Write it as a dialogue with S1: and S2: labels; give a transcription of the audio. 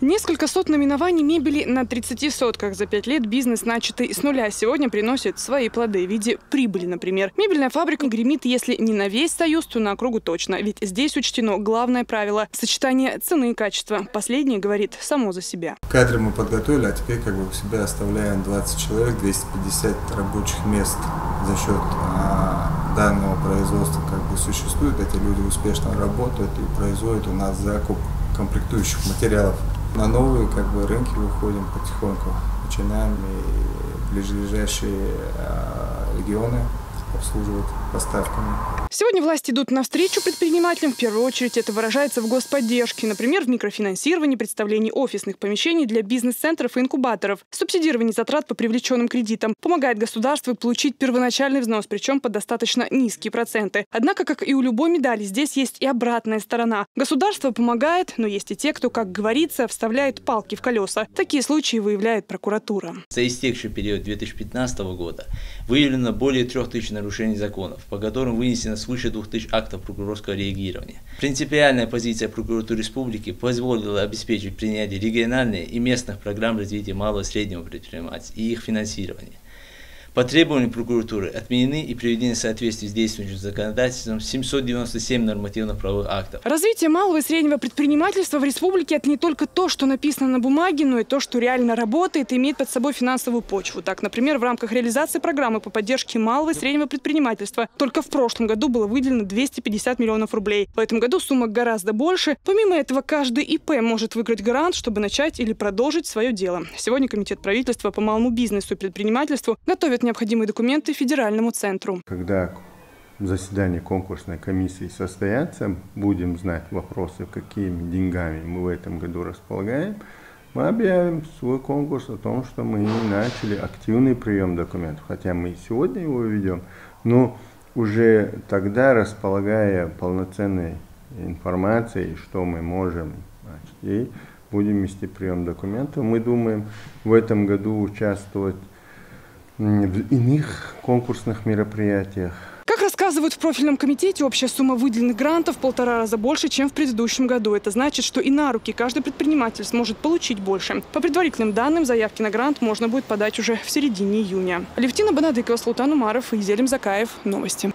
S1: Несколько сот наименований мебели на 30 сотках. За 5 лет бизнес, начатый с нуля, сегодня приносит свои плоды в виде прибыли, например. Мебельная фабрика гремит, если не на весь Союз, то на округу точно. Ведь здесь учтено главное правило – сочетание цены и качества. Последнее говорит само за себя.
S2: Кадры мы подготовили, а теперь у себя оставляем 20 человек, 250 рабочих мест за счет данного производства существует. Эти люди успешно работают и производят у нас закуп комплектующих материалов. На новые рынки выходим потихоньку, начинаем и ближайшие регионы обслуживать поставками.
S1: Сегодня власти идут навстречу предпринимателям. В первую очередь это выражается в господдержке. Например, в микрофинансировании, представлении офисных помещений для бизнес-центров и инкубаторов, субсидировании затрат по привлеченным кредитам. Помогает государству получить первоначальный взнос, причем под достаточно низкие проценты. Однако, как и у любой медали, здесь есть и обратная сторона. Государство помогает, но есть и те, кто, как говорится, вставляет палки в колеса. Такие случаи выявляет прокуратура.
S3: За истекший период 2015 года выявлено более 3000 нарушений законов, по которым вынесено свыше 2000 актов прокурорского реагирования. Принципиальная позиция прокуратуры республики позволила обеспечить принятие региональных и местных программ развития малого и среднего предпринимательства и их финансирования. По требованию прокуратуры отменены и приведены в соответствии с действующим законодательством 797 нормативно-правовых актов.
S1: Развитие малого и среднего предпринимательства в республике – это не только то, что написано на бумаге, но и то, что реально работает и имеет под собой финансовую почву. Так, например, в рамках реализации программы по поддержке малого и среднего предпринимательства только в прошлом году было выделено 250 миллионов рублей. В этом году сумма гораздо больше. Помимо этого, каждый ИП может выиграть грант, чтобы начать или продолжить свое дело. Сегодня Комитет правительства по малому бизнесу и предпринимательству готовит необходимые документы Федеральному центру.
S4: Когда заседание конкурсной комиссии состоятся, будем знать вопросы, какими деньгами мы в этом году располагаем, мы объявим свой конкурс о том, что мы начали активный прием документов. Хотя мы и сегодня его ведем, но уже тогда, располагая полноценной информацией, что мы можем, и будем вести прием документов. Мы думаем в этом году участвовать в иных конкурсных мероприятиях.
S1: Как рассказывают в профильном комитете, общая сумма выделенных грантов в 1,5 раза больше, чем в предыдущем году. Это значит, что и на руки каждый предприниматель сможет получить больше. По предварительным данным, заявки на грант можно будет подать уже в середине июня. Алевтина Банадыкова, Султан Умаров и Зелим Закаев. Новости.